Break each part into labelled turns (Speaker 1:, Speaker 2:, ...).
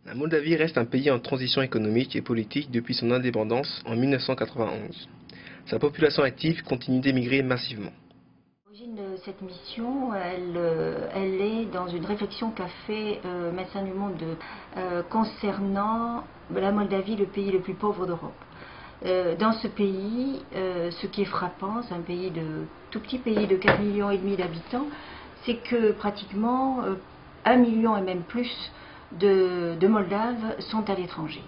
Speaker 1: La Moldavie reste un pays en transition économique et politique depuis son indépendance en 1991. Sa population active continue d'émigrer massivement.
Speaker 2: L'origine de cette mission, elle est dans une réflexion qu'a fait Médecins du Monde concernant la Moldavie, le pays le plus pauvre d'Europe. Dans ce pays, ce qui est frappant, c'est un pays tout petit pays de 4,5 millions d'habitants, c'est que pratiquement 1 million et même plus de Moldaves sont à l'étranger.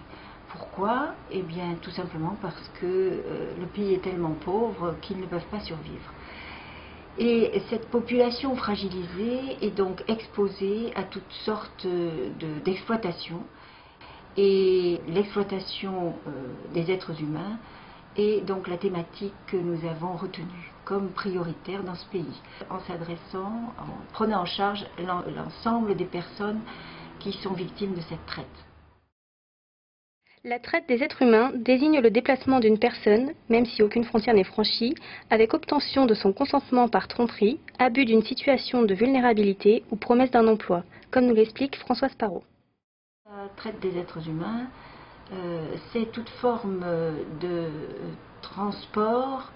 Speaker 2: Pourquoi? Eh bien, tout simplement parce que le pays est tellement pauvre qu'ils ne peuvent pas survivre. Et cette population fragilisée est donc exposée à toutes sortes d'exploitations. Et l'exploitation des êtres humains est donc la thématique que nous avons retenue comme prioritaire dans ce pays, en prenant en charge l'ensemble des personnes qui sont victimes de cette traite.
Speaker 3: La traite des êtres humains désigne le déplacement d'une personne, même si aucune frontière n'est franchie, avec obtention de son consentement par tromperie, abus d'une situation de vulnérabilité ou promesse d'un emploi, comme nous l'explique Françoise Parot.
Speaker 2: La traite des êtres humains, c'est toute forme de transport,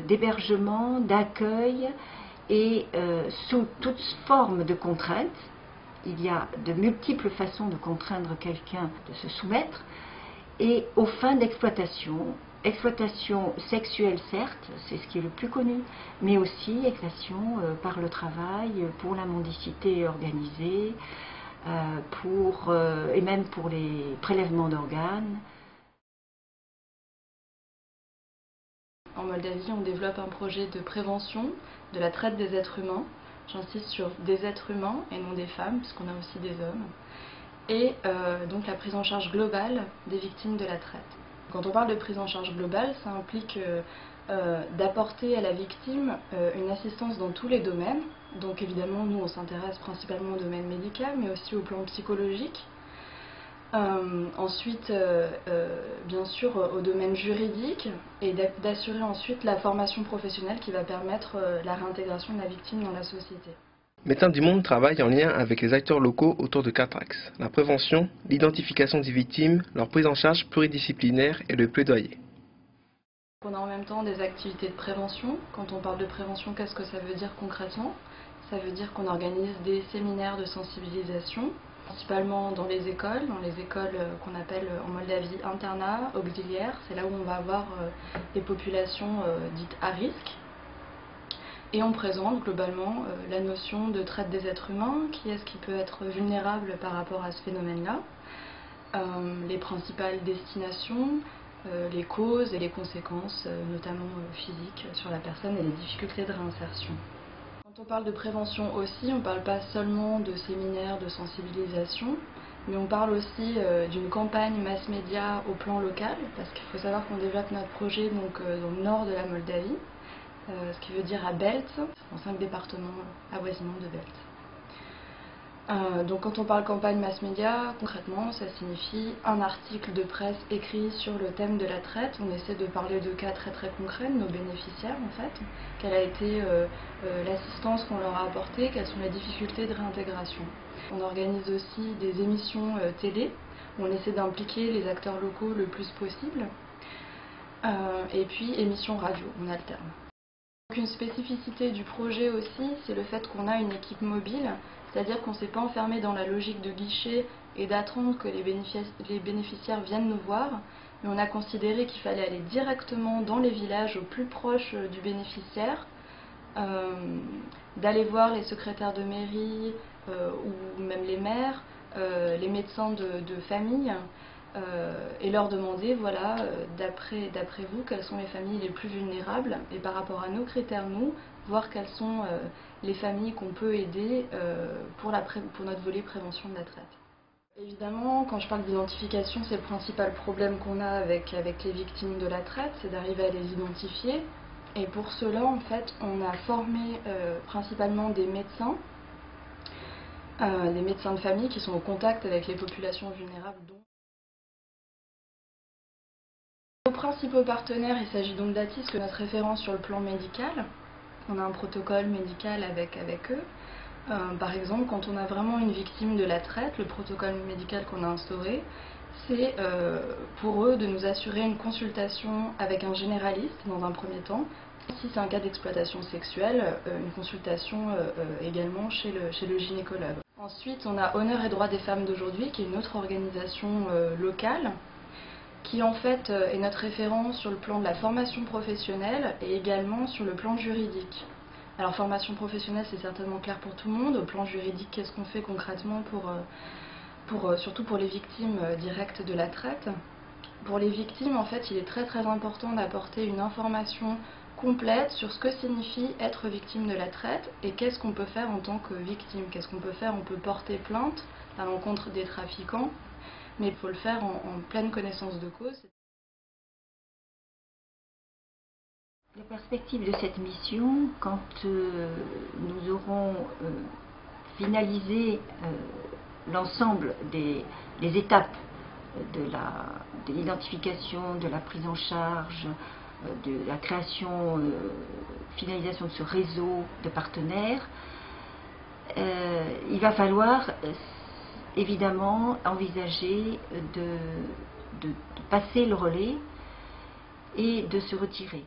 Speaker 2: d'hébergement, d'accueil et sous toute forme de contrainte. Il y a de multiples façons de contraindre quelqu'un de se soumettre et aux fins d'exploitation. Exploitation sexuelle certes, c'est ce qui est le plus connu, mais aussi exploitation par le travail, pour la mendicité organisée, et même pour les prélèvements d'organes.
Speaker 4: En Moldavie, on développe un projet de prévention de la traite des êtres humains. J'insiste sur des êtres humains et non des femmes, puisqu'on a aussi des hommes. Et donc la prise en charge globale des victimes de la traite. Quand on parle de prise en charge globale, ça implique d'apporter à la victime une assistance dans tous les domaines. Donc évidemment, nous on s'intéresse principalement au domaine médical, mais aussi au plan psychologique. Ensuite, bien sûr, au domaine juridique, et d'assurer ensuite la formation professionnelle qui va permettre la réintégration de la victime dans la société.
Speaker 1: Médecins du Monde travaille en lien avec les acteurs locaux autour de 4 axes: la prévention, l'identification des victimes, leur prise en charge pluridisciplinaire et le plaidoyer.
Speaker 4: On a en même temps des activités de prévention. Quand on parle de prévention, qu'est-ce que ça veut dire concrètement? Ça veut dire qu'on organise des séminaires de sensibilisation, principalement dans les écoles qu'on appelle en Moldavie internats, auxiliaires. C'est là où on va avoir des populations dites à risque. Et on présente globalement la notion de traite des êtres humains, qui est-ce qui peut être vulnérable par rapport à ce phénomène-là, les principales destinations, les causes et les conséquences, notamment physiques, sur la personne et les difficultés de réinsertion. Quand on parle de prévention aussi, on ne parle pas seulement de séminaires de sensibilisation, mais on parle aussi d'une campagne mass média au plan local, parce qu'il faut savoir qu'on développe notre projet donc, dans le nord de la Moldavie, ce qui veut dire à Belt, dans 5 départements avoisinants de Belt. Donc quand on parle campagne mass média, concrètement ça signifie un article de presse écrit sur le thème de la traite. On essaie de parler de cas très concrets de nos bénéficiaires en fait, quelle a été l'assistance qu'on leur a apportée, quelles sont les difficultés de réintégration. On organise aussi des émissions télé où on essaie d'impliquer les acteurs locaux le plus possible, et puis émissions radio, on alterne. Une spécificité du projet aussi, c'est le fait qu'on a une équipe mobile, c'est-à-dire qu'on ne s'est pas enfermé dans la logique de guichet et d'attendre que les bénéficiaires viennent nous voir, mais on a considéré qu'il fallait aller directement dans les villages au plus proche du bénéficiaire, d'aller voir les secrétaires de mairie ou même les maires, les médecins de famille, et leur demander, voilà, d'après vous, quelles sont les familles les plus vulnérables, et par rapport à nos critères, nous, voir quelles sont les familles qu'on peut aider pour notre volet prévention de la traite. Évidemment, quand je parle d'identification, c'est le principal problème qu'on a avec les victimes de la traite, c'est d'arriver à les identifier. Et pour cela, en fait, on a formé principalement des médecins de famille qui sont au contact avec les populations vulnérables. Nos principaux partenaires, il s'agit donc d'Atis, notre référence sur le plan médical. On a un protocole médical avec eux. Par exemple, quand on a vraiment une victime de la traite, le protocole médical qu'on a instauré, c'est pour eux de nous assurer une consultation avec un généraliste dans un premier temps. Si c'est un cas d'exploitation sexuelle, une consultation également chez le gynécologue. Ensuite, on a Honneur et droits des femmes d'aujourd'hui, qui est une autre organisation locale, qui en fait est notre référent sur le plan de la formation professionnelle et également sur le plan juridique. Alors formation professionnelle, c'est certainement clair pour tout le monde. Au plan juridique, qu'est-ce qu'on fait concrètement surtout pour les victimes directes de la traite? Pour les victimes, en fait, il est très important d'apporter une information complète sur ce que signifie être victime de la traite et qu'est-ce qu'on peut faire en tant que victime. Qu'est-ce qu'on peut faire? On peut porter plainte à l'encontre des trafiquants, mais il faut le faire en pleine connaissance de cause.
Speaker 2: La perspective de cette mission, quand nous aurons finalisé l'ensemble des étapes de l'identification, de la prise en charge, de la création, finalisation de ce réseau de partenaires, il va falloir évidemment envisager de passer le relais et de se retirer.